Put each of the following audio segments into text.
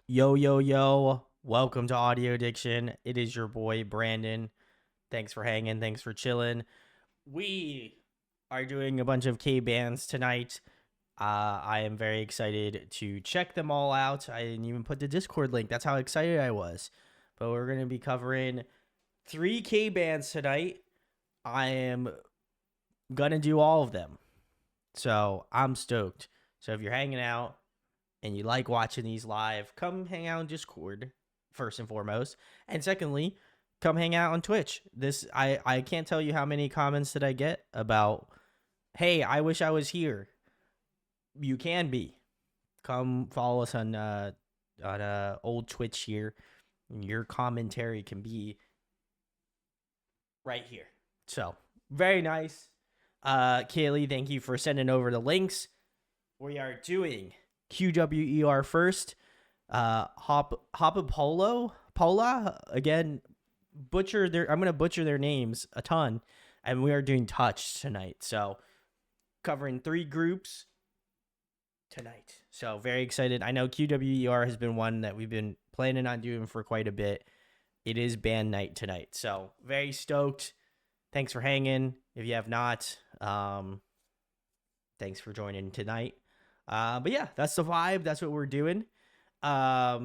Yo, yo, yo. Welcome to Audio Addiction. It is your boy, Brandon. Thanks for hanging. Thanks for chilling. We are doing a bunch of K bands tonight. I am very excited to check them all out. I didn't even put the Discord link. That's how excited I was. But we're going to be covering 3 K bands tonight. I am going to do all of them. So I'm stoked. So if you're hanging out, and you like watching these live, come hang out on Discord, first and foremost. And secondly, come hang out on Twitch. I can't tell you how many comments that I get about, hey, I wish I was here. You can be. Come follow us on old Twitch here. And your commentary can be right here. So, very nice. Kaylee, thank you for sending over the links. We are doing QWER first. Pola again. I'm gonna butcher their names a ton, and we are doing Touch tonight. So covering 3 groups tonight. So very excited. I know QWER has been one that we've been planning on doing for quite a bit. It is band night tonight, so very stoked. Thanks for hanging. If you have not, thanks for joining tonight. But yeah, that's the vibe. That's what we're doing. I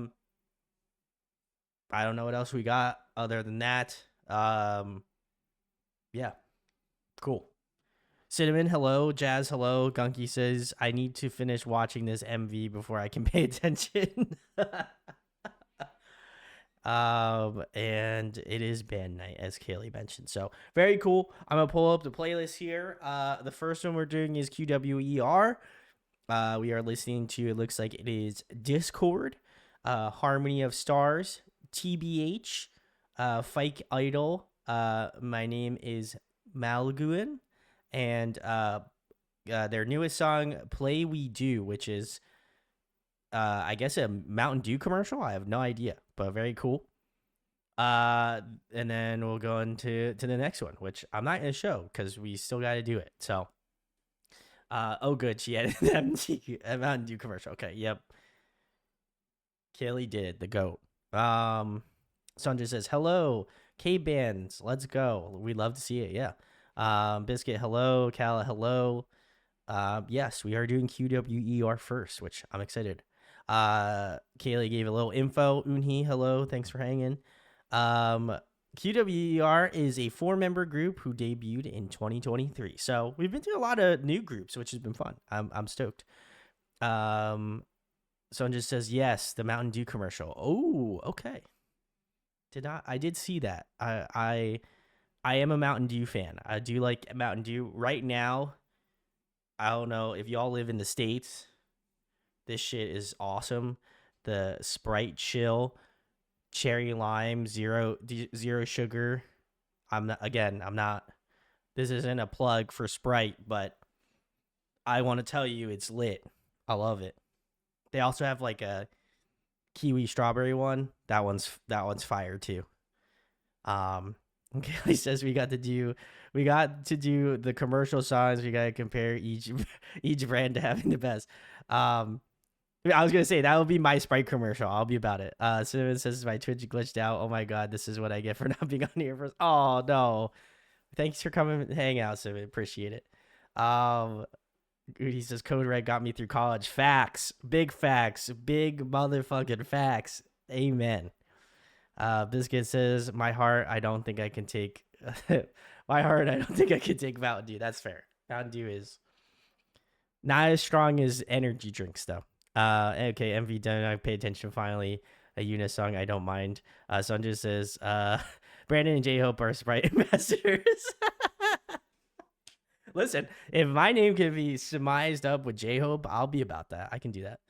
don't know what else we got other than that. Yeah, cool. Cinnamon, hello. Jazz, hello. Gunky says, I need to finish watching this MV before I can pay attention. And it is band night, as Kaylee mentioned. So very cool. I'm gonna pull up the playlist here. The first one we're doing is QWER. We are listening to, it looks like it is Discord, Harmony of Stars, TBH, Fike Idol, My Name is Malguin, and their newest song, Play We Do, which is, I guess, a Mountain Dew commercial. I have no idea, but very cool. And then we'll go into the next one, which I'm not going to show because we still got to do it. So. Oh, good. She added a Mountain Dew commercial. Okay, yep. Kaylee did, the GOAT. Sandra says, hello, K-bands, let's go. We'd love to see it, yeah. Biscuit, hello. Kala, hello. Yes, we are doing QWER first, which I'm excited. Kaylee gave a little info. Unhi, hello. Thanks for hanging. QWER is a 4-member group who debuted in 2023. So we've been doing a lot of new groups, which has been fun. I'm stoked. Someone just says, yes, the Mountain Dew commercial. Oh, okay. I did see that. I am a Mountain Dew fan. I do like Mountain Dew. Right now, I don't know if y'all live in the States. This shit is awesome. The Sprite Chill, cherry lime, zero sugar. I'm not, this isn't a plug for Sprite, but I want to tell you it's lit. I love it. They also have like a kiwi strawberry one. That one's fire too. Okay, he says we got to do the commercial songs. We got to compare each brand to having the best. I was gonna say that would be my Sprite commercial. I'll be about it. Cinnamon says my Twitch glitched out. Oh my god, this is what I get for not being on here first. Oh no. Thanks for coming and hang out, Cinnamon. Appreciate it. He says Code Red got me through college. Facts. Big motherfucking facts. Amen. Biscuit says, my heart, I don't think I can take Mountain Dew. That's fair. Mountain Dew is not as strong as energy drinks though. Okay, MV done. I pay attention finally. A Eunice song, I don't mind. Sanjay says, Brandon and J-Hope are Sprite ambassadors. Listen, if my name can be surmised up with J-Hope, I'll be about that. I can do that.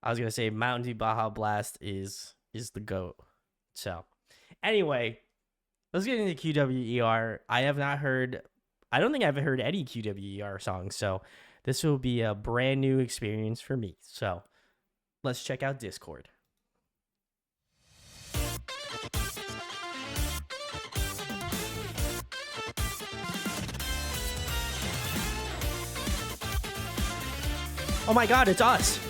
I was gonna say Mountain Dew Baja Blast is the GOAT. So, anyway, let's get into QWER. I don't think I've heard any QWER songs, so this will be a brand new experience for me. So, let's check out Discord. Oh my god, it's us!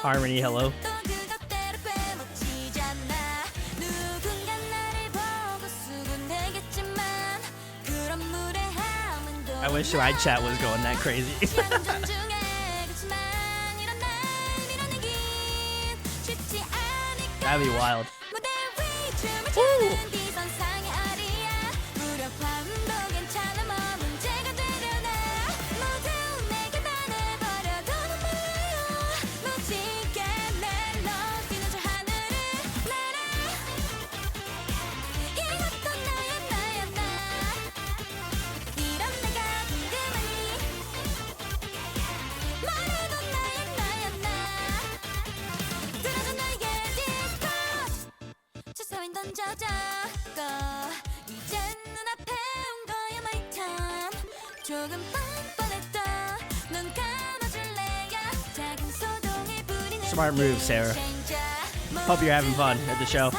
Harmony, hello. I wish my chat was going that crazy. That'd be wild. Ooh. Smart move, Sarah. Hope you're having fun at the show.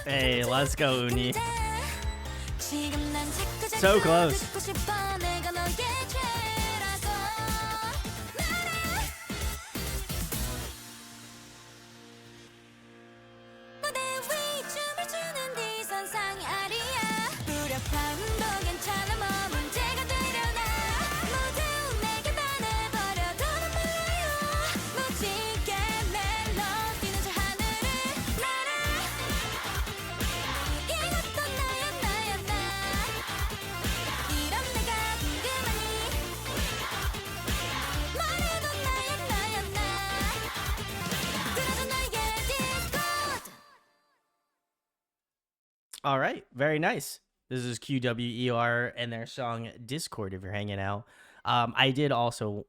Hey, let's go, Uni. So close. All right, very nice. This is QWER and their song Discord if you're hanging out. I did also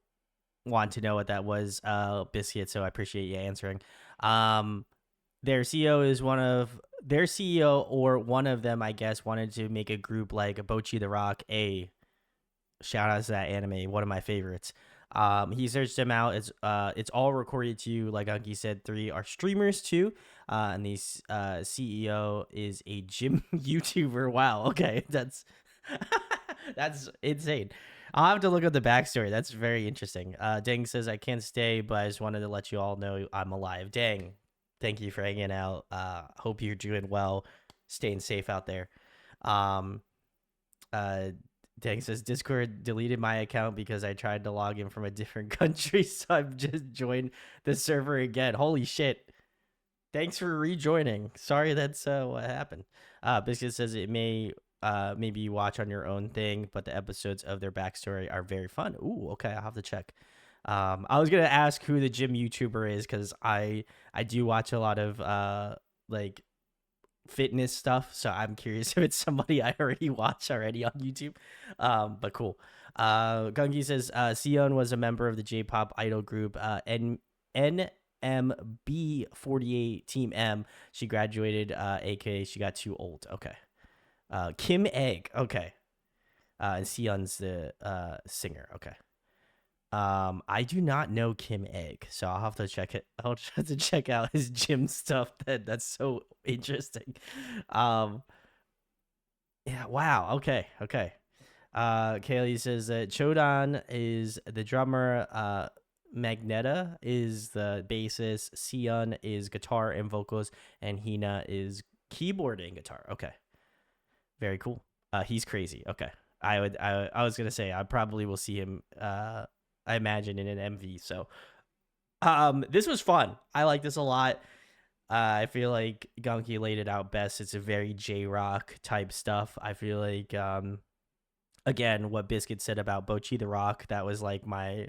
want to know what that was, Biscuit, so I appreciate you answering. Their CEO is their CEO or one of them, I guess, wanted to make a group like Bochi the Rock. Shout out to that anime, one of my favorites. He searched them out. It's all recorded to, like Unky said, 3 are streamers too. And the CEO is a gym YouTuber. Wow. Okay, that's that's insane. I'll have to look up the backstory. That's very interesting. Dang says I can't stay, but I just wanted to let you all know I'm alive. Dang, thank you for hanging out. Hope you're doing well, staying safe out there. Dang says Discord deleted my account because I tried to log in from a different country, so I've just joined the server again. Holy shit. Thanks for rejoining. Sorry that's what happened. Biscuit says it may maybe you watch on your own thing, but the episodes of their backstory are very fun. Ooh, okay, I'll have to check. I was gonna ask who the gym YouTuber is because I do watch a lot of like fitness stuff, so I'm curious if it's somebody I already watch on YouTube. But cool. Gungi says Sion was a member of the J-pop idol group NMB48 Team M. She graduated, aka she got too old. Okay. Kim Egg. Okay. And Sion's the singer. Okay. I do not know Kim Egg, so I'll have to check it. I'll have to check out his gym stuff. That's so interesting. Yeah. Wow. Okay. Kaylee says that Chodan is the drummer. Magneta is the bassist. Sion is guitar and vocals, and Hina is keyboard and guitar. Okay. Very cool. He's crazy. Okay. I was gonna say I probably will see him. I imagine in an MV. So, this was fun. I like this a lot. I feel like Gonki laid it out best. It's a very J-Rock type stuff. I feel like, again, what Biscuit said about Bochi the Rock, that was like my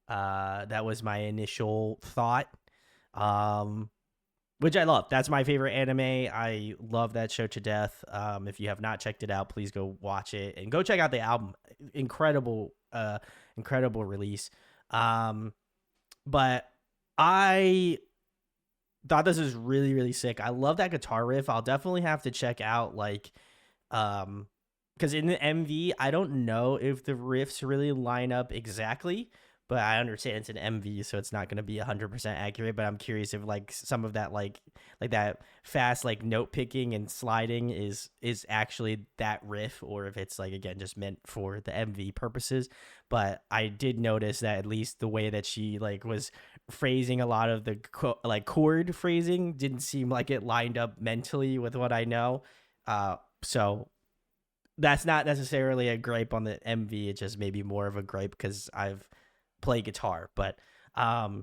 initial thought. Which I love. That's my favorite anime. I love that show to death. If you have not checked it out, please go watch it and go check out the album. Incredible release. But I thought this was really, really sick. I love that guitar riff. I'll definitely have to check out like because in the MV, I don't know if the riffs really line up exactly, but I understand it's an MV, so it's not going to be 100% accurate. But I'm curious if like some of that like that fast like note picking and sliding is actually that riff, or if it's like again just meant for the MV purposes. But I did notice that at least the way that she like was phrasing a lot of the like chord phrasing didn't seem like it lined up mentally with what I know. So that's not necessarily a gripe on the MV. It's just maybe more of a gripe because I've played guitar. But I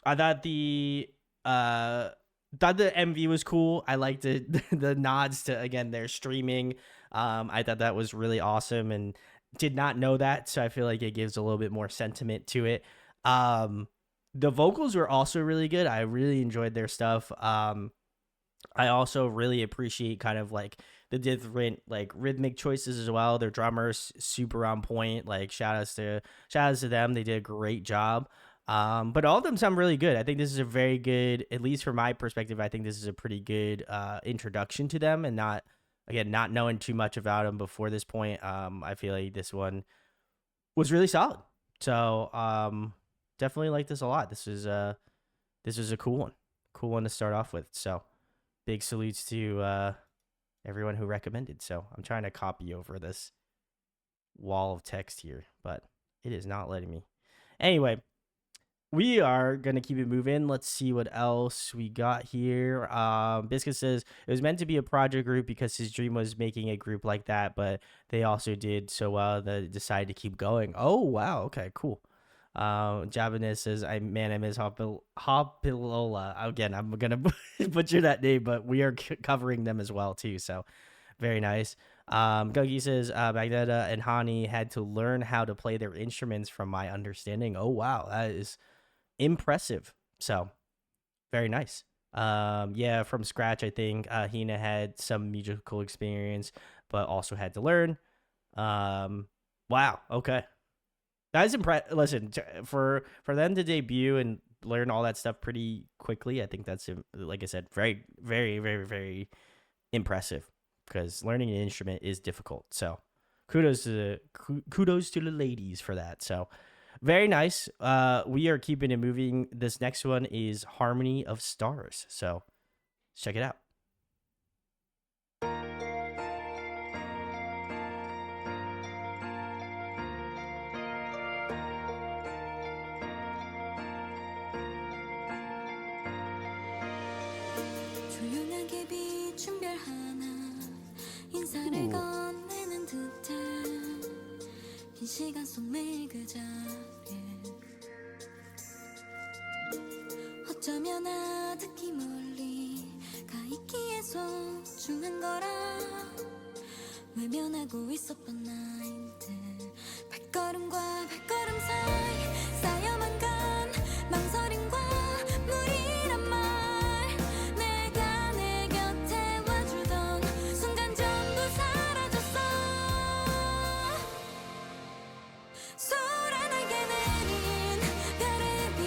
thought the MV was cool. I liked the nods to again their streaming. I thought that was really awesome and did not know that, so I feel like it gives a little bit more sentiment to it. The vocals were also really good. I really enjoyed their stuff. I also really appreciate kind of like the different like rhythmic choices as well. Their drummers super on point. Like shout outs to them. They did a great job. But all of them sound really good. I think this is a very good, at least from my perspective, I think this is a pretty good introduction to them, and not knowing too much about them before this point. I feel like this one was really solid. So definitely like this a lot. This is a cool one to start off with. So big salutes to everyone who recommended. So I'm trying to copy over this wall of text here, but it is not letting me. Anyway, we are going to keep it moving. Let's see what else we got here. Biscuit says it was meant to be a project group because his dream was making a group like that, but they also did so well that they decided to keep going. Oh, wow. Okay, cool. Javanese says, I miss Hopilola. Again, I'm going to butcher that name, but we are covering them as well, too. So very nice. Gungi says, Magneta and Hani had to learn how to play their instruments from my understanding. Oh, wow. That is impressive. So very nice. Yeah, from scratch, I think Hina had some musical experience, but also had to learn. Wow. Okay. That is impressive. Listen, for them to debut and learn all that stuff pretty quickly, I think that's, like I said, very, very, very, very impressive, because learning an instrument is difficult. So kudos to the ladies for that. So very nice. We are keeping it moving. This next one is Harmony of Stars. So check it out. 시간 속 매일 그 자리에 어쩌면 아득히 멀리 가 있기에 소중한 거라 외면하고 있었던 나인데 발걸음과 발걸음 사이 쌓여만 간 망설임과 무리란 말 내가 내 곁에 와주던 순간 전부 사라졌어 소란하게 내린 별의 빛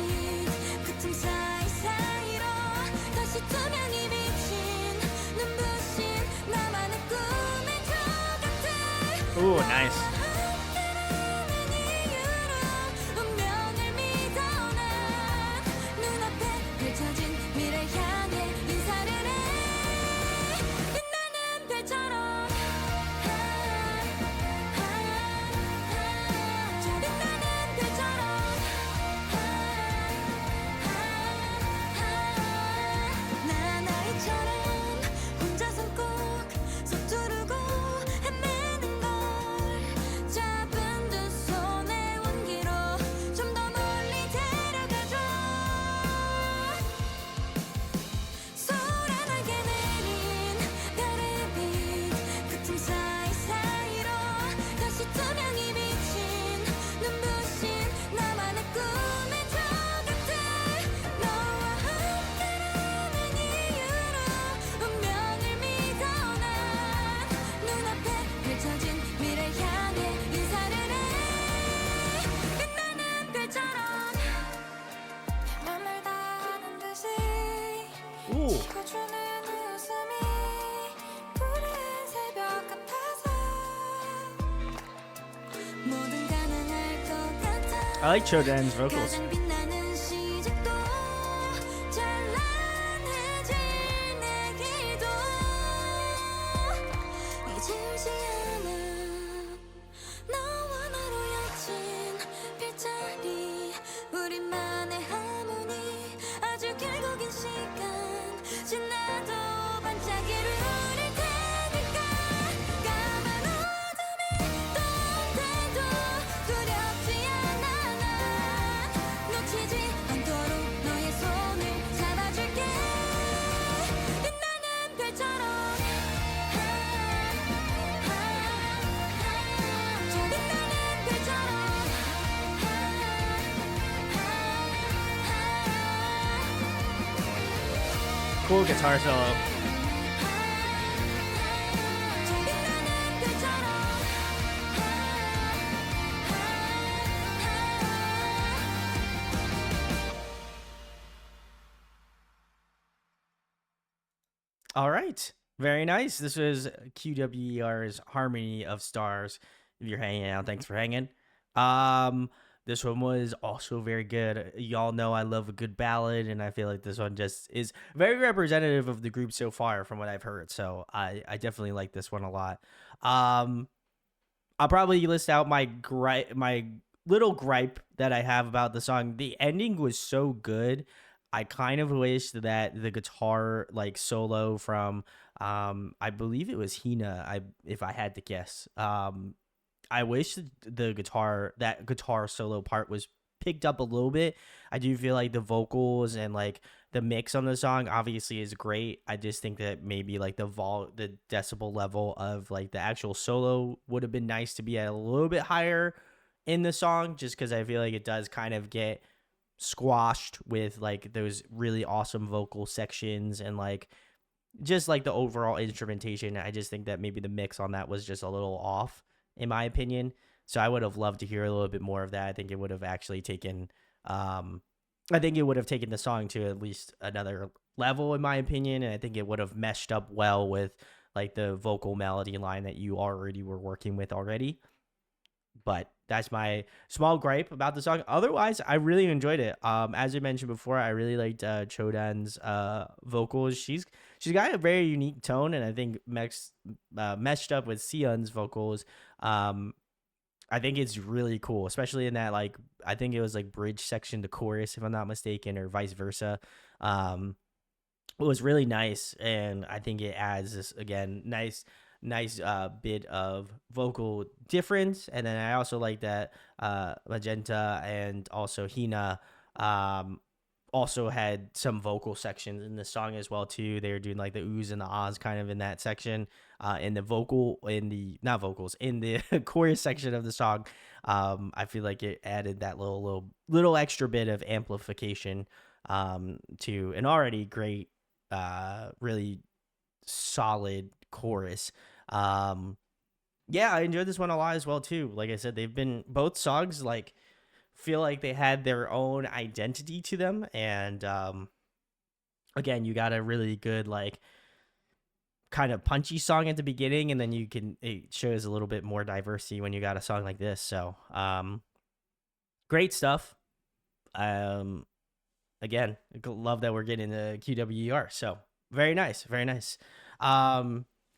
그 틈 사이사이로 다시 투명히 비친 눈부신 나만의 꿈의 저 같아 Ooh, nice. 운명을 믿어 난 눈앞에 펼쳐진 미래 향해 인사를 해 빛나는 별처럼 빛나는 별처럼 난 아이처럼 혼자선 꼭 서투르고 헤매는 걸 I like Chodan's vocals. 가장 빛나는 시작도 찬란해질 내 기도 잊을지 않아 너와 나로 옅은 별자리 우리만의 하모니 아주 길고 긴 시간 지나도 반짝이를 우릴 테니까 까만 어둠이 떠온대도 두렵지 않아 난 놓치지 않도록 너의 손을 잡아줄게 빛나는 별처럼 빛나는 별처럼 Cool guitar solo. 빛나는 별처럼 All right. Very nice. This was QWER's Harmony of Stars. If you're hanging out, thanks for hanging. This one was also very good. Y'all know I love a good ballad, and I feel like this one just is very representative of the group so far from what I've heard. So I definitely like this one a lot. I'll probably list out my little gripe that I have about the song. The ending was so good. I kind of wish that the guitar like solo from I believe it was Hina, if I had to guess. I wish the guitar solo part was picked up a little bit. I do feel like the vocals and like the mix on the song obviously is great. I just think that maybe like the decibel level of like the actual solo would have been nice to be at a little bit higher in the song, just because I feel like it does kind of get squashed with like those really awesome vocal sections and like just like the overall instrumentation. I just think that maybe the mix on that was just a little off, in my opinion. So I would have loved to hear a little bit more of that. I think it would have actually taken the song to at least another level, in my opinion, and I think it would have meshed up well with like the vocal melody line that you already were working with already. But that's my small gripe about the song. Otherwise, I really enjoyed it. As I mentioned before, I really liked Chodan's vocals. She's got a very unique tone, and I think meshed up with Sion's vocals. I think it's really cool, especially in that like I think it was like bridge section to chorus, if I'm not mistaken, or vice versa. It was really nice, and I think it adds this again nice bit of vocal difference. And then I also like that Magenta and also Hina also had some vocal sections in the song as well too. They were doing like the oohs and the ahs kind of in that section, in the chorus section of the song. I feel like it added that little extra bit of amplification to an already great, really solid chorus. Yeah, I enjoyed this one a lot as well too. Like I said, they've been both songs like feel like they had their own identity to them, and again, you got a really good like kind of punchy song at the beginning, and then it shows a little bit more diversity when you got a song like this. So great stuff. Again, love that we're getting the QWER. So very nice, very nice.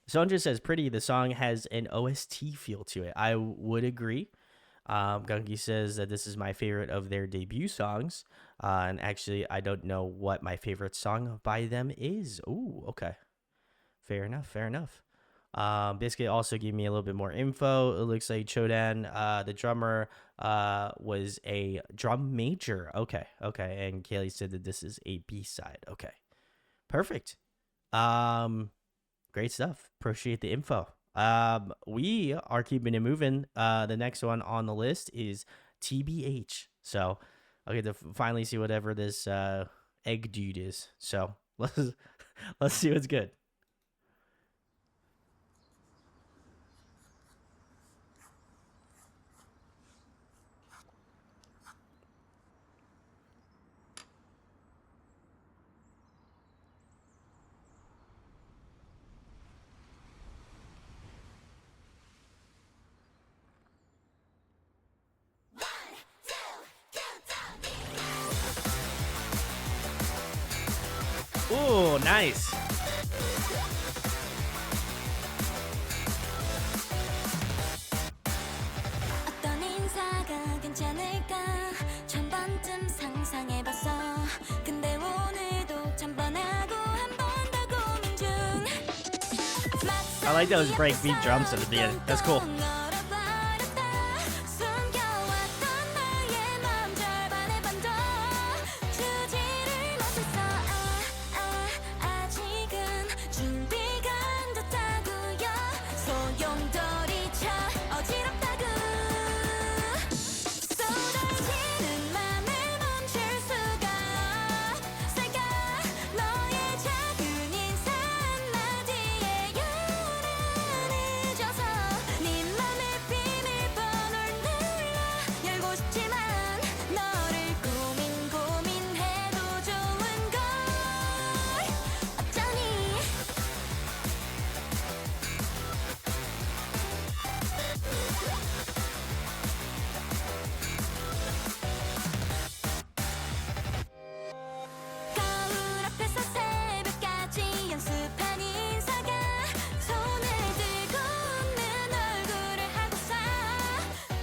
Sonja says, pretty, the song has an OST feel to it. I would agree. Gunky says that this is my favorite of their debut songs. And actually, I don't know what my favorite song by them is. Ooh, okay. Fair enough, fair enough. Biscuit also gave me a little bit more info. It looks like Chodan, the drummer, was a drum major. Okay, okay. And Kaylee said that this is a B-side. Okay, perfect. Great stuff. Appreciate the info. We are keeping it moving. The next one on the list is TBH. So I'll get to finally see whatever this egg dude is. So let's see what's good. Ooh, nice. 어떤 인사가 괜찮을까 천 번쯤 상상해봤어 근데 오늘도 천번하고 한 번 더 고민 중 I like those breakbeat drums at the beginning. That's cool. 쏟아지는 맘을 멈출 수가 없을까 너의 작은 인사 한마디에 요란해져서 네 맘의 비밀번호를 눌러 열고 싶지만 너를 고민해도 좋은 걸 어쩌니 거울 앞에서 새벽까지 연습한 인사가 손을 들고 웃는 얼굴을 하고서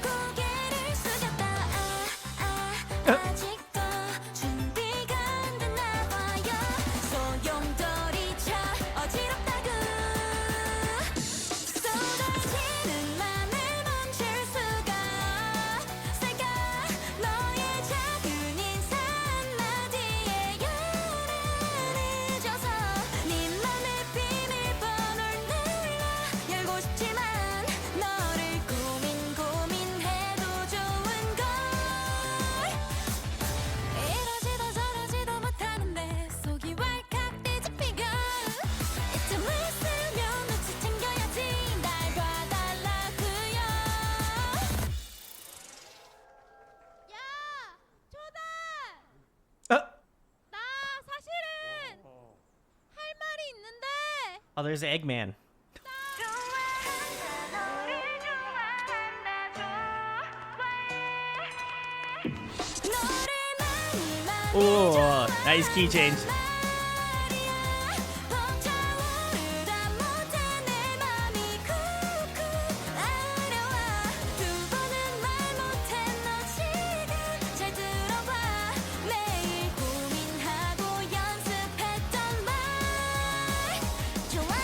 고개를 숙였다 아직도 준비가 안 됐나 봐요 소용돌이쳐 어지럽다고 쏟아지는 맘을 멈출 수가 없을까 너의 작은 인사 한마디에 요란해져서 네 맘의 비밀번호를 눌러 열고 싶지만 너를 고민해도 좋은 걸 이러지도 저러지도 못하는데 속이 왈칵 뒤집히고 이쯤 있으면 눈치 챙겨야지 날 봐달라고요 야! 초단! Uh, 나 사실은 할 말이 있는데 oh, there's Eggman. 좋아한다 너를 좋아한다 너를 많이 많이 Ooh, nice key change. 말이야 벅차오르다 못해 내 맘이 쿡쿡 아려와 두 번은 말 못해 너 지금 잘 들어봐 매일 고민하고 연습했던 말 좋아해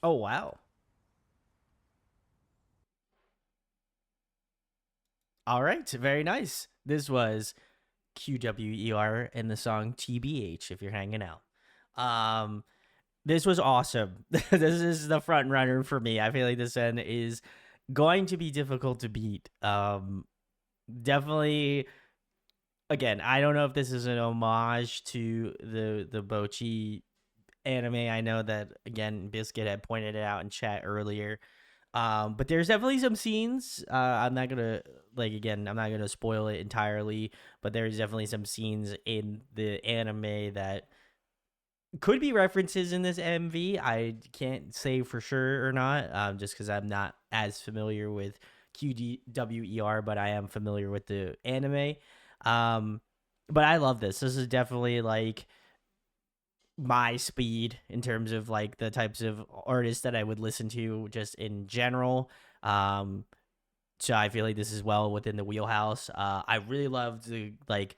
Oh, wow. All right, very nice. This was QWER in the song TBH if you're hanging out. This was awesome. This is the front runner for me. I feel like this one is going to be difficult to beat. Definitely again, I don't know if this is an homage to the Bochi anime. I know that again Biscuit had pointed it out in chat earlier. But there's definitely some scenes. I'm not gonna I'm not gonna spoil it entirely, but there's definitely some scenes in the anime that could be references in this MV. I can't say for sure or not, just because I'm not as familiar with QWER, but I am familiar with the anime. But I love this. This is definitely like my speed in terms of like the types of artists that I would listen to just in general. So I feel like this is well within the wheelhouse. I really love the like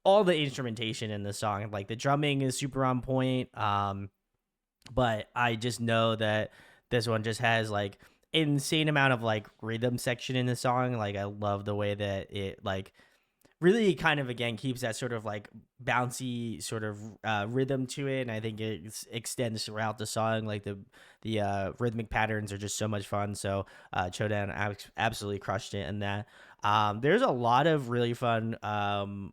all the instrumentation in the song. Like the drumming is super on point. But I just know that this one just has like insane amount of like rhythm section in the song. Like I love the way that it like really kind of again keeps that sort of like bouncy sort of rhythm to it, and I think it extends throughout the song. Like the rhythmic patterns are just so much fun. So Chodan absolutely crushed it in that. There's a lot of really fun bass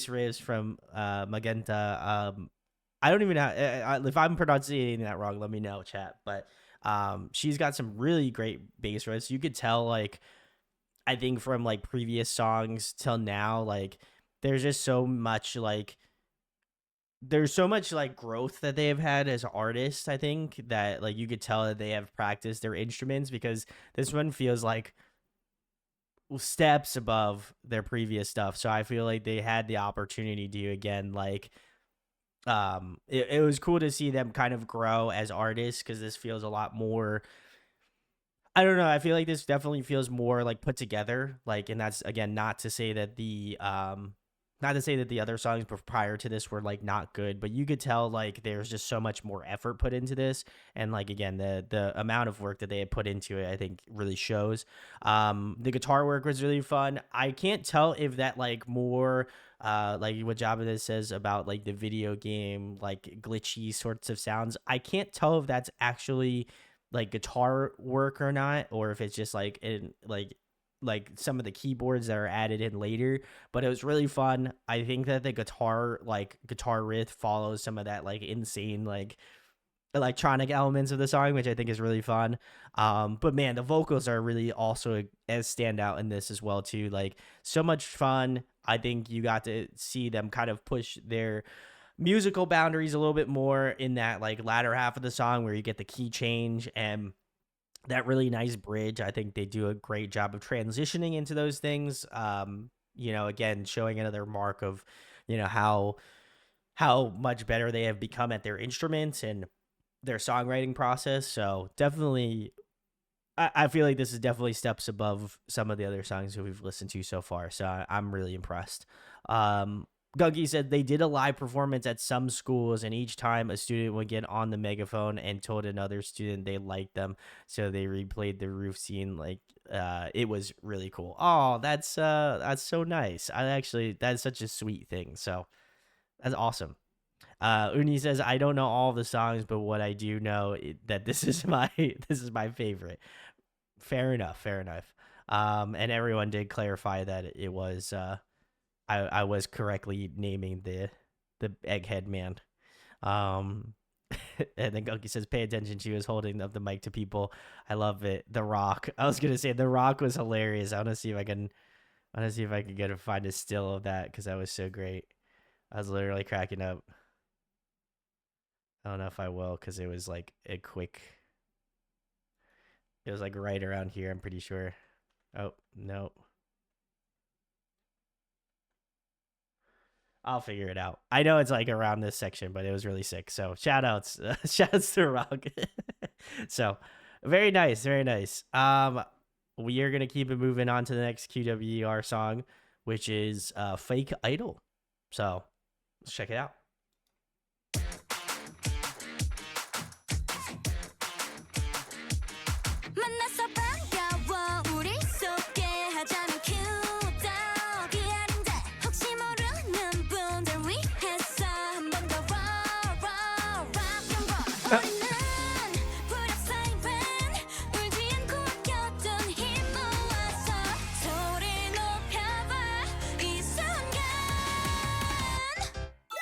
riffs from Magenta. I don't even know if I'm pronouncing that wrong. Let me know, chat. But She's got some really great bass riffs. You could tell, like, I think from like previous songs till now, like, there's just so much like there's so much like growth that they have had as artists. I think that like you could tell that they have practiced their instruments, because this one feels like steps above their previous stuff. So I feel like they had the opportunity to again, like, it was cool to see them kind of grow as artists, because this feels a lot more, I don't know. I feel like this definitely feels more like put together. Like, and that's again not to say that the other songs prior to this were like not good, but you could tell like there's just so much more effort put into this, and like again the amount of work that they had put into it, I think really shows. The guitar work was really fun. I can't tell if that like more like what Jabba says about like the video game like glitchy sorts of sounds. I can't tell if that's actually like guitar work or not, or if it's just like in like some of the keyboards that are added in later. But it was really fun. I think that the guitar riff follows some of that like insane like electronic elements of the song, which I think is really fun. But man, the vocals are really also as standout in this as well too. Like, so much fun. I think you got to see them kind of push their musical boundaries a little bit more in that like latter half of the song, where you get the key change and that really nice bridge. I think they do a great job of transitioning into those things. Again, showing another mark of, how much better they have become at their instruments and their songwriting process. So definitely, I feel like this is definitely steps above some of the other songs that we've listened to so far. So I'm really impressed. Gunky said they did a live performance at some schools, and each time a student would get on the megaphone and told another student they liked them, so they replayed the roof scene. Like, it was really cool. Oh, that's so nice. That's such a sweet thing. So that's awesome. Uni says, I don't know all the songs, but what I do know that this is my favorite. Fair enough. And everyone did clarify that it was I was correctly naming the egghead man. And then Gunky says, pay attention. She was holding up the mic to people. I love it. The Rock. I was gonna say The Rock was hilarious. I want to see if I can find a still of that, because that was so great. I was literally cracking up. I don't know if I will, because it was like it was like right around here, I'm pretty sure. Oh no. I'll figure it out. I know it's like around this section, but it was really sick. So shout outs to Rock. So very nice, very nice. We are gonna keep it moving on to the next QWER song, which is Fake Idol. So let's check it out. 만나서 반가워 우리 소개하자면 QWER인데 혹시 모르는 분들 위해서 한 번 더 rock and roll 우리는 불협사의 밴드 울지 않고 아꼈던 힘 모아서 소리 높여봐 이 순간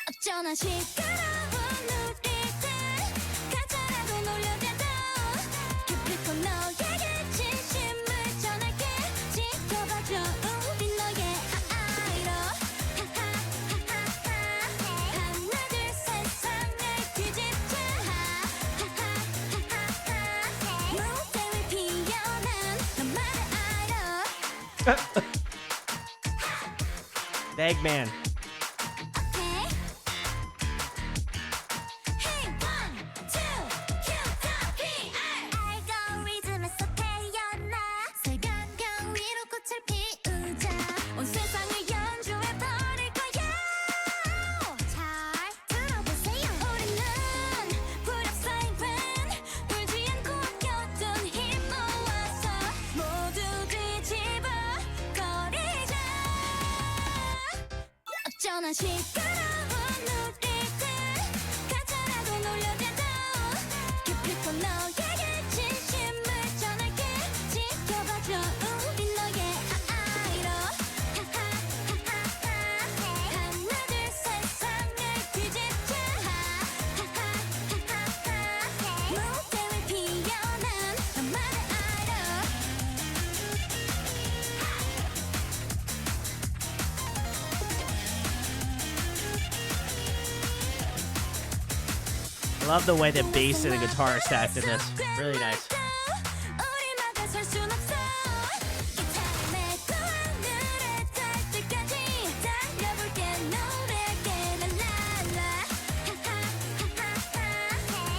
어쩌나 시끄러운 우리들 가짜라고 놀려대도 기필코 너에게 진심을 전할게 지켜봐줘 우린 너의 아이로 하나 둘 세상을 뒤집자 무대 위 피어난 너만의 아이로 Eggman. Hey, 1, 2, QWER 알고리즘에서 태어나 색안경 위로 꽃을 피우자 온 세상을 연주해버릴 거야 잘 들어보세요 우리는 불협사의 밴드 울지 않고 아꼈던 힘 모아서 모두 뒤집어 버리자 어쩌나 시끄러운 우리들 가짜라고 놀려대도 기필코 너에게 진심을 전할게 지켜봐줘 우린 너의 아이로 하나 둘 세상을 뒤집자 무대 위 피어난 I love the way the bass and the guitar stacked in this. Really nice. 우리마다 설 순 없어 기차를 메고 하늘에 닿을 때까지 달려볼게 노래게 랄랄라 하하하하하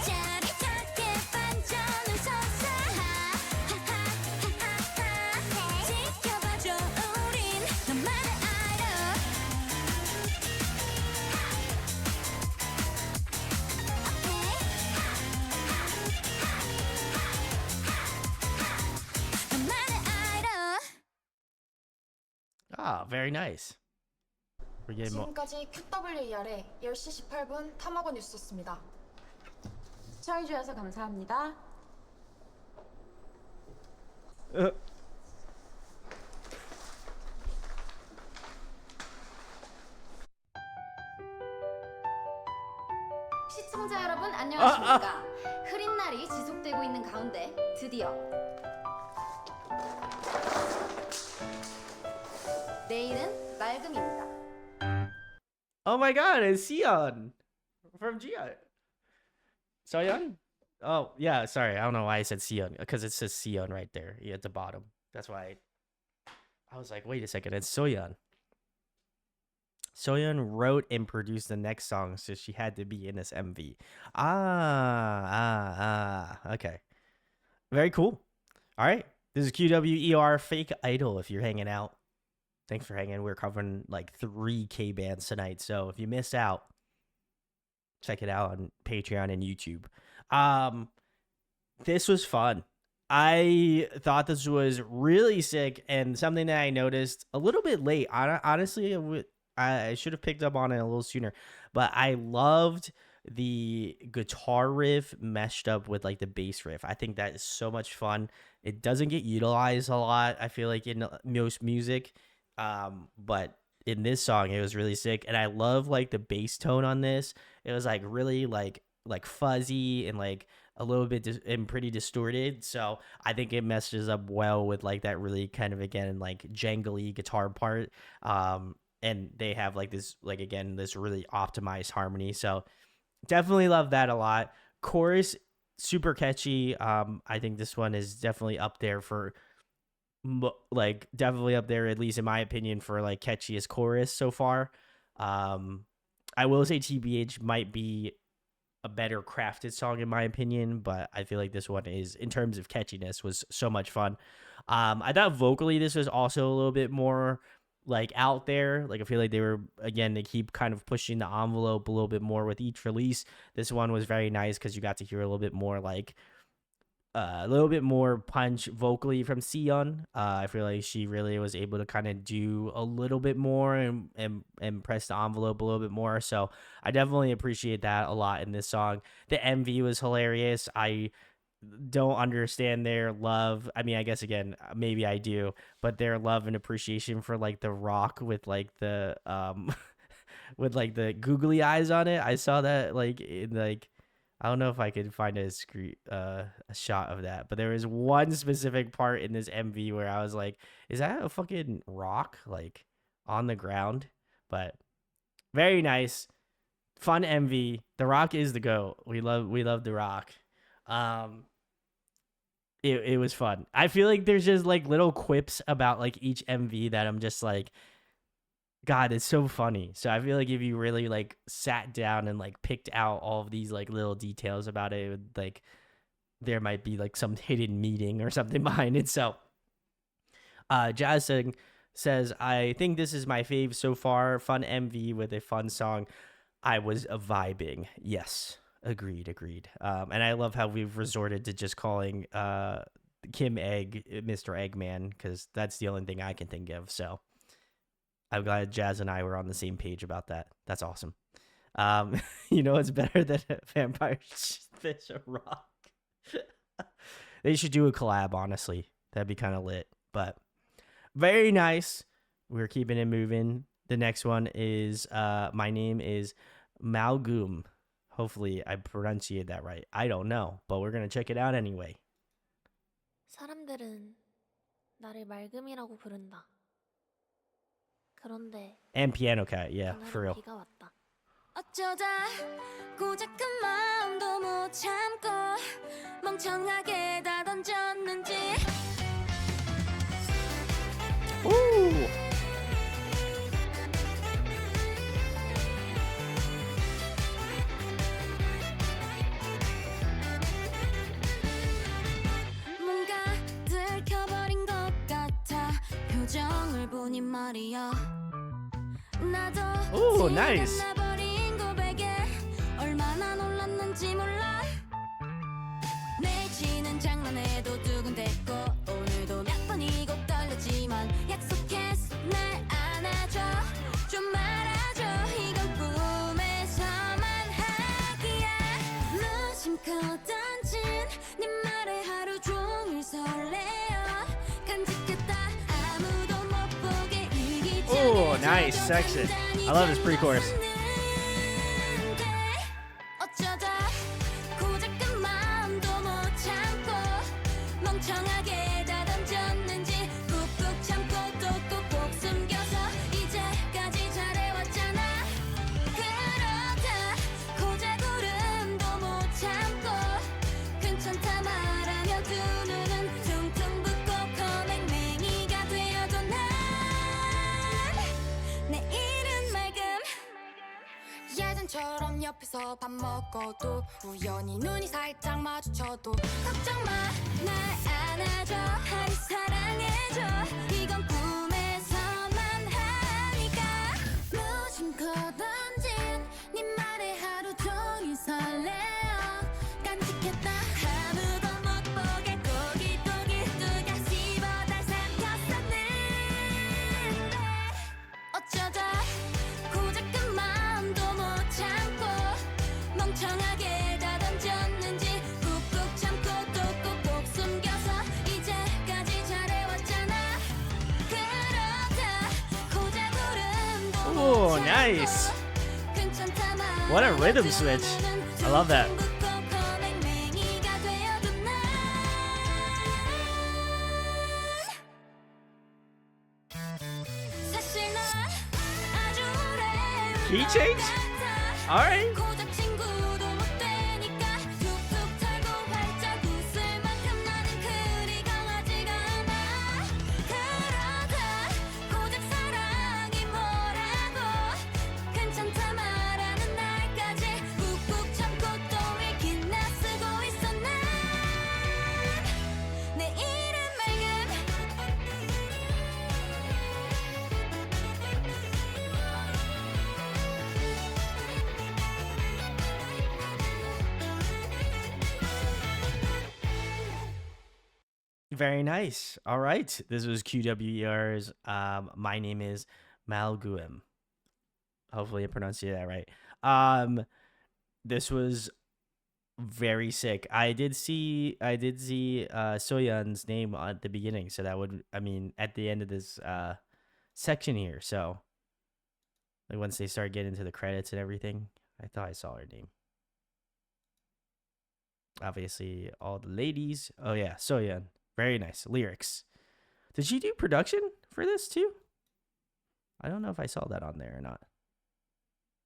짜릿하게 반전을 솟아 하하하하하 지켜봐줘 우린 너만의 아이돌 너만의 아이돌 Ah, very nice. We're getting more. 지금까지 QWER의 10시 18분 탐하고 뉴스였습니다. 시청해주셔서 감사합니다. 시청자 여러분 안녕하십니까? 흐린 날이 지속되고 있는 가운데 드디어 내일은 맑음입니다. Oh my god, it's Sion from Gia. Sion? Oh, yeah, sorry. I don't know why I said Sion. Because it says Sion right there at the bottom. That's why I was like, wait a second, it's Soyeon. Soyeon wrote and produced the next song, so she had to be in this MV. Okay. Very cool. All right. This is QWER Fake Idol if you're hanging out. Thanks for hanging. We're covering like 3 K bands tonight. So if you missed out, check it out on Patreon and YouTube. This was fun. I thought this was really sick and something that I noticed a little bit late. Honestly, I should have picked up on it a little sooner, but I loved the guitar riff meshed up with like the bass riff. I think that is so much fun. It doesn't get utilized a lot, I feel like, in most music. But in this song, it was really sick. And I love like the bass tone on this. It was like really like fuzzy and like a little bit and pretty distorted. So I think it meshes up well with like that really kind of, again, like jangly guitar part. And they have like this, like, again, this really optimized harmony. So definitely love that a lot. Chorus, super catchy. I think this one is definitely up there for like definitely up there, at least in my opinion, for like catchiest chorus so far. I will say TBH might be a better crafted song in my opinion, but I feel like this one is, in terms of catchiness, was so much fun. I thought vocally this was also a little bit more like out there. Like I feel like they were, again, they keep kind of pushing the envelope a little bit more with each release. This one was very nice because you got to hear a little bit more like a little bit more punch vocally from Sion. I feel like she really was able to kind of do a little bit more and press the envelope a little bit more. So I definitely appreciate that a lot in this song. The MV was hilarious. I don't understand their love. I mean, I guess, again, maybe I do, but their love and appreciation for like the rock with like the with like the googly eyes on it. I saw that like in like, I don't know if I could find a shot of that, but there was one specific part in this MV where I was like, is that a fucking rock like on the ground? But very nice, fun MV. The Rock is the GOAT. We love The Rock. It was fun. I feel like there's just like little quips about like each MV that I'm just like, God, it's so funny. So I feel like if you really like sat down and like picked out all of these like little details about it, would, like, there might be like some hidden meaning or something behind it. So Jazz says, I think this is my fave so far. Fun MV with a fun song. I was vibing. Yes, agreed. And I love how we've resorted to just calling Kim Egg Mr. Eggman, because that's the only thing I can think of. So I'm glad Jazz and I were on the same page about that. That's awesome. You know what's better than a vampire fish a rock? They should do a collab, honestly. That'd be kind of lit. But very nice. We're keeping it moving. The next one is my name is Malgum. Hopefully I pronunciated that right. I don't know, but we're going to check it out anyway. 사람들은 나를 맑음이라고 부른다. 그런데 And Piano Cat, yeah, 그날은 for real. 비가 왔다. 어쩌다 고작 그 마음도 못 참고 멍청하게 다 던졌는지 Ooh. 뭔가 들켜버린 것 같아 표정을 보니 말이야 나도 Ooh, nice. 지나가버린 고백에 얼마나 놀랐는지 몰라 내지는 장난해도 두근댔고 오늘도 몇 번이고 떨렸지만 약속했어 날 안아줘 좀 말아줘 이건 꿈에서만 하기야 무심코 던진 네 말에 하루 종일 설레어 간직했다 아무도 못 보게 일기장에 Ooh, nice section. I love this pre-chorus. 어쩌다 고작 그 마음도 못 참고 멍청하게 다 던졌는지 꾹꾹 참고 또 꾹꾹 숨겨서 이제까지 잘해왔잖아 그러다 고작 울음도 못 참고 괜찮다 말하며 두 눈은 퉁퉁 붓고 거맹맹이가 되어도 난 내일은 맑음 예전처럼 옆에서 밥 먹어도 우연히 눈이 살짝 마주쳐도 걱정 마 날 안아줘 날 사랑해줘 이건 꿈에서만 하니까 무심코 던진 네 말에 하루 종일 설레어 간직했다 아무도 못 보게 고깃고깃 뚜가 씹어 날 삼켰었는데 어쩌다 고작 그 마음도 못 참고 멍청하게 다 던졌는지 꾹꾹 참고 또 꾹꾹 숨겨서 이제까지 잘해왔잖아 그러다 고작 울음도 못 Ooh, 참고 nice. 괜찮다 말하며 What a rhythm switch. I love that. 퉁퉁 붓고 거맹맹이가 되어도 난 사실 난 아주 오래 Key change? Alright. 고작 친구도 못 되니까 툭툭 털고 활짝 웃을 만큼 나는 그리 강하지가 않아 그러다 고작 사랑이 뭐라고 괜찮다 말하는 날까지 꾹꾹 참고 또 읽긴 나 쓰고 있어 난 내일은 맑음 Very nice. All right. This was QWER's My Name is Malguim. Hopefully I pronounced that right. This was very sick. I did see Soyeon's name at the beginning, so that would at the end of this section here. So like once they start getting into the credits and everything, I thought I saw her name. Obviously all the ladies. Oh yeah, Soyeon. Very nice. Lyrics. Did she do production for this too? I don't know if I saw that on there or not.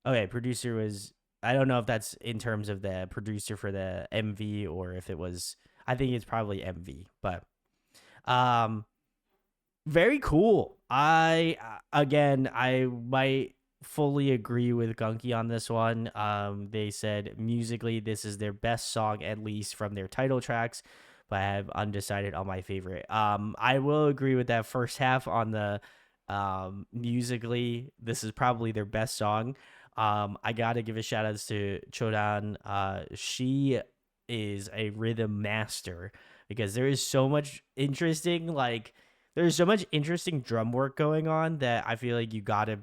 Okay, producer was, I don't know if that's in terms of the producer for the MV or if it was, I think it's probably MV, but very cool. I might fully agree with Gunky on this one. They said musically this is their best song, at least from their title tracks, but I have undecided on my favorite. I will agree with that first half on the musically this is probably their best song. I gotta give a shout out to Chodan. She is a rhythm master because there is so much interesting drum work going on that I feel like you gotta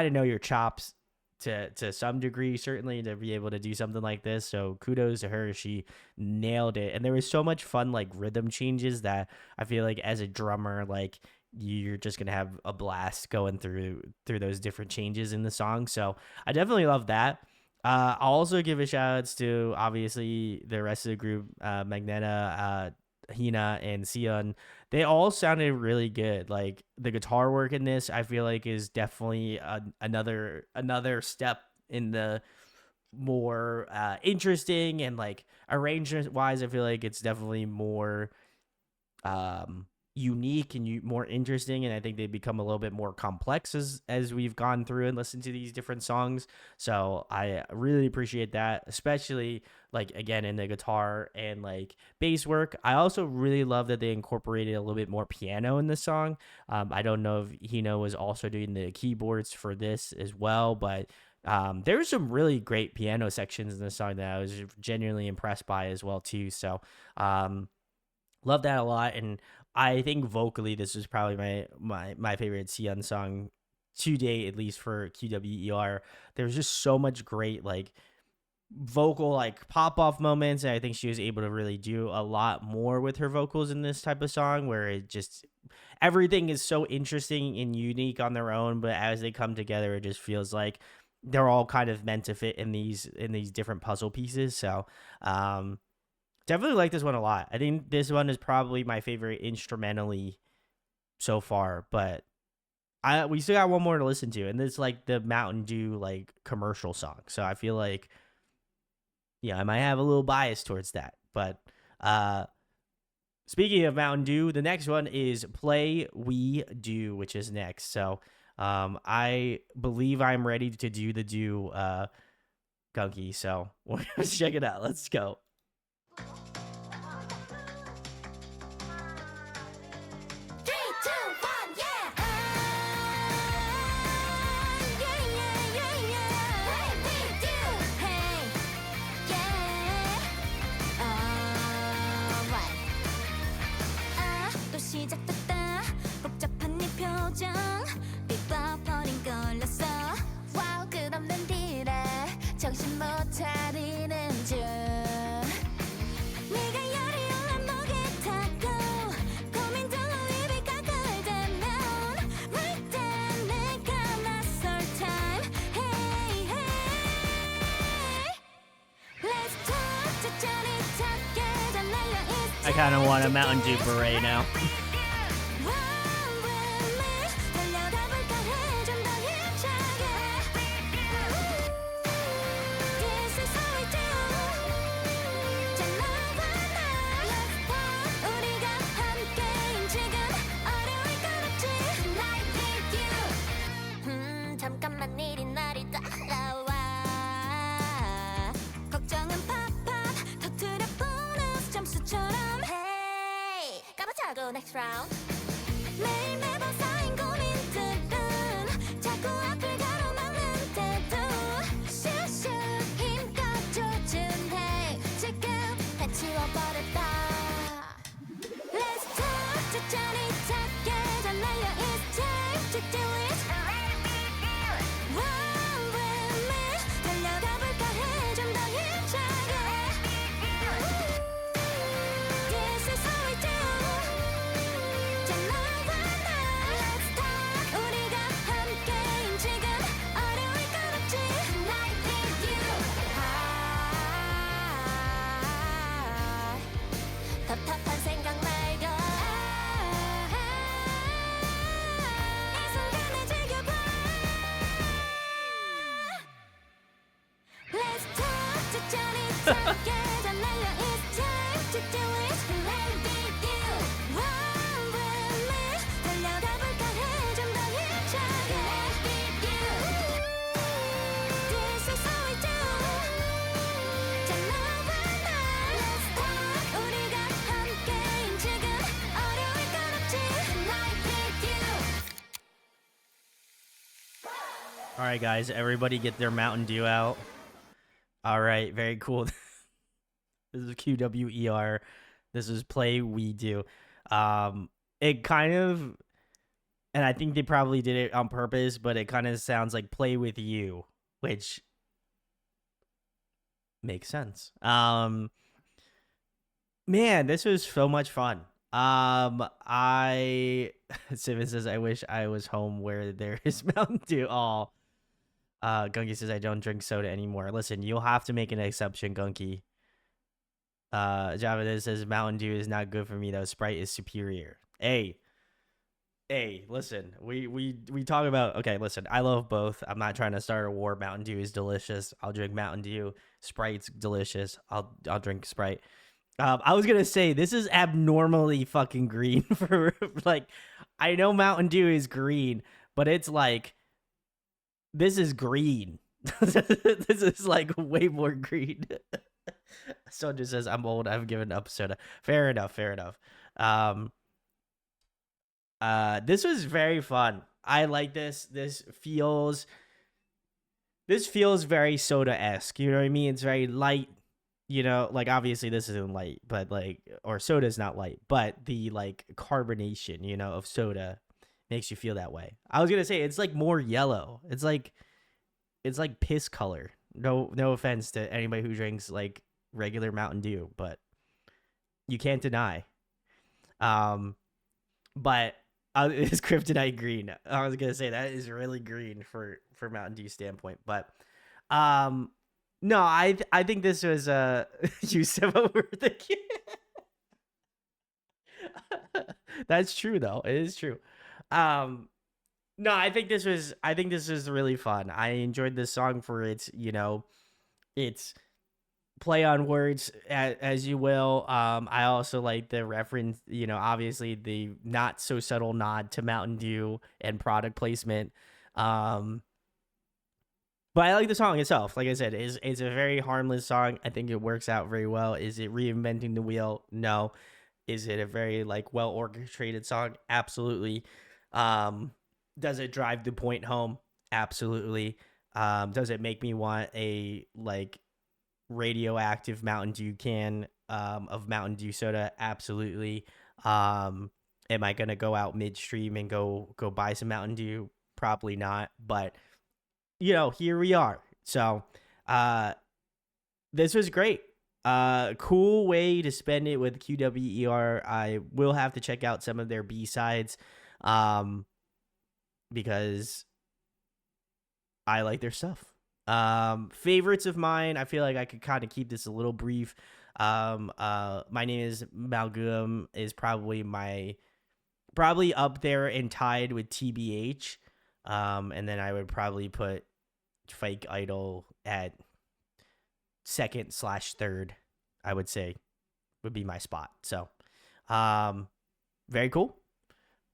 know your chops to some degree, certainly, to be able to do something like this. So kudos to her. She nailed it. And there was so much fun like rhythm changes that I feel like as a drummer, like you're just gonna have a blast going through those different changes in the song. So I definitely love that. I'll also give a shout outs to obviously the rest of the group, Magneta, Hina, and Sion. They all sounded really good. Like the guitar work in this, I feel like is definitely another step in the more interesting, and like arrangement wise, I feel like it's definitely more unique and more interesting, and I think they become a little bit more complex as we've gone through and listened to these different songs. So I really appreciate that, especially like again in the guitar and like bass work. I also really love that they incorporated a little bit more piano in the song. I don't know if Hino was also doing the keyboards for this as well, but there's some really great piano sections in the song that I was genuinely impressed by as well too. So love that a lot, and I think vocally this is probably my favorite Sion song to date, at least for QWER. There's just so much great like vocal like pop off moments, and I think she was able to really do a lot more with her vocals in this type of song, where it just everything is so interesting and unique on their own, but as they come together, it just feels like they're all kind of meant to fit in these different puzzle pieces. So definitely like this one a lot. I think this one is probably my favorite instrumentally so far, but we still got one more to listen to, and it's like the Mountain Dew like commercial song. So I feel like I might have a little bias towards that. But speaking of Mountain Dew, the next one is Play We Do, which is next. So I believe I'm ready to do the Dew Gunky. So let's check it out. Let's go. 시작됐다 복잡한 네 표정 삐걱거린 걸렸어 와우 끝없는 딜에 정신 못 차리는 중 네가 열이 올라 목에 타고 고민들로 입이 까끌대면 Right then 내가 나설 time Hey hey Let's talk 천천히 찾게 달려 I kind of want a Mountain Dew beret now. 잠깐만 이리 나를 따라와 걱정은 팍팍 터뜨려 보너스 점수처럼 Hey 까봐자고 next round 매일 매번 쌓인 고민들은 자꾸 앞을 가로막는데도 슈슈 힘껏 조준해 지금 해치워버렸다 Let's talk 천천히 찾게 달려 It's time to do it Run with me 달려가 볼까 해 좀 더 힘차게 This is how we do 자 너와 나 Let's talk 우리가 함께인 지금 어려울 것 없지 Tonight with you 답답한 생각 말고 이 순간을 즐겨봐 Let's talk 천천히 찾게 달려 It's time to do it Play with you Run with me 달려가 볼까 해 좀 더 힘차게 Play with you This is how we do 자 너와 나 Let's talk 우리가 함께인 지금 어려울 것 없지 Tonight with you All right, guys, everybody get their Mountain Dew out. All right, very cool. This is QWER. This is Play We Do. It kind of, and I think they probably did it on purpose, but it kind of sounds like Play With You, which makes sense. Man, this was so much fun. Simon says, I wish I was home where there is Mountain Dew. Oh, Gunky says, I don't drink soda anymore. Listen, you'll have to make an exception, Gunky. Java says, Mountain Dew is not good for me, though. Sprite is superior. Hey, Hey, listen, we talk about, okay, listen, I love both. I'm not trying to start a war. Mountain Dew is delicious. I'll drink Mountain Dew. Sprite's delicious. I'll drink Sprite. I was gonna say this is abnormally fucking green for like, I know Mountain Dew is green, but it's like, this is green. This is like way more green. Someone just says I'm old. I've given up soda. Fair enough. Fair enough. Um, this was very fun. I like this. This feels very soda-esque. You know what I mean? It's very light. You know, like obviously this isn't light, but like, or soda is not light, but the like carbonation, you know, of soda makes you feel that way. I was gonna say it's like more yellow. It's like piss color. No offense to anybody who drinks like regular Mountain Dew, but you can't deny. Um, but it's kryptonite green. I was gonna say that is really green for Mountain Dew standpoint, but um, no, I think this was you said what we're thinking. That's true though. It is true. Um, no, I think this was really fun. I enjoyed this song for its, you know, its play on words as you will. I also like the reference, you know, obviously the not so subtle nod to Mountain Dew and product placement. Um, but I like the song itself. Like I said, it's a very harmless song. I think it works out very well. Is it reinventing the wheel? No. Is it a very like well orchestrated song? Absolutely. Um, does it drive the point home? Absolutely. Does it make me want a like radioactive Mountain Dew can of Mountain Dew soda? Absolutely. Am I gonna go out midstream and go buy some Mountain Dew? Probably not. But you know, here we are. So this was great. Cool way to spend it with QWER. I will have to check out some of their B-sides because I like their stuff. Favorites of mine, I feel like I could kind of keep this a little brief. My name is Malgum is probably up there and tied with TBH. And then I would probably put Fake Idol at second/third, I would say would be my spot. So, very cool.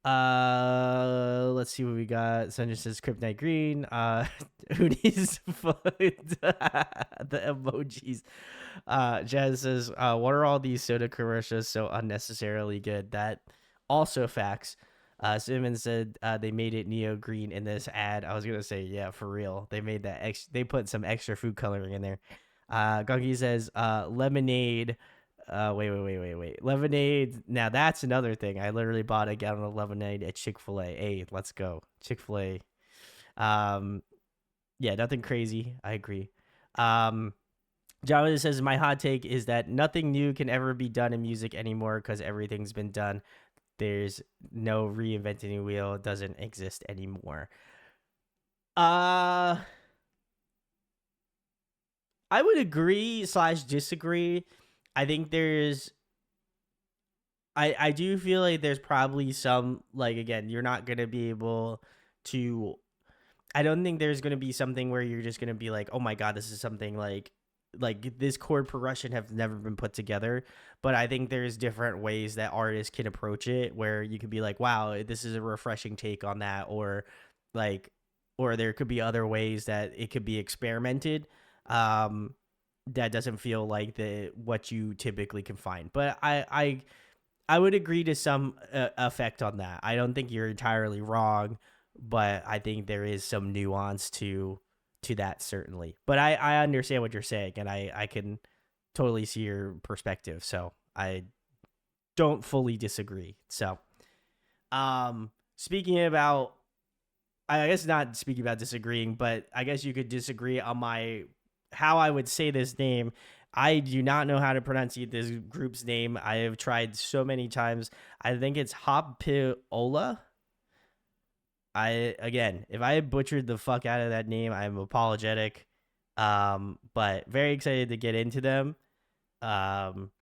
Let's see what we got. Sandra says Kryptonite Green. Who needs the emojis? Jazz says, what are all these soda commercials so unnecessarily good? That also facts. Simmons said they made it neo green in this ad. I was gonna say, yeah, for real. They made that they put some extra food coloring in there. Gunky says lemonade. Wait. Lemonade. Now that's another thing. I literally bought a gallon of lemonade at Chick-fil-A. Hey, let's go. Chick-fil-A. Yeah, nothing crazy. I agree. Jonathan says, my hot take is that nothing new can ever be done in music anymore because everything's been done. There's no reinventing the wheel. It doesn't exist anymore. I would agree/disagree. I think I do feel like there's probably some, like, again, you're not going to be able to, I don't think there's going to be something where you're just going to be like, oh my God, this is something like this chord progression have never been put together. But I think there's different ways that artists can approach it where you could be like, wow, this is a refreshing take on that. Or like, or there could be other ways that it could be experimented. That doesn't feel like what you typically can find. But I would agree to some effect on that. I don't think you're entirely wrong, but I think there is some nuance to that, certainly. But I understand what you're saying, and I can totally see your perspective. So I don't fully disagree. So speaking about, I guess not speaking about disagreeing, but I guess you could disagree on how I would say this name. I do not know how to pronounce this group's name. I have tried so many times. I think it's Hopiola. Again, if I butchered the fuck out of that name, I'm apologetic. But very excited to get into them.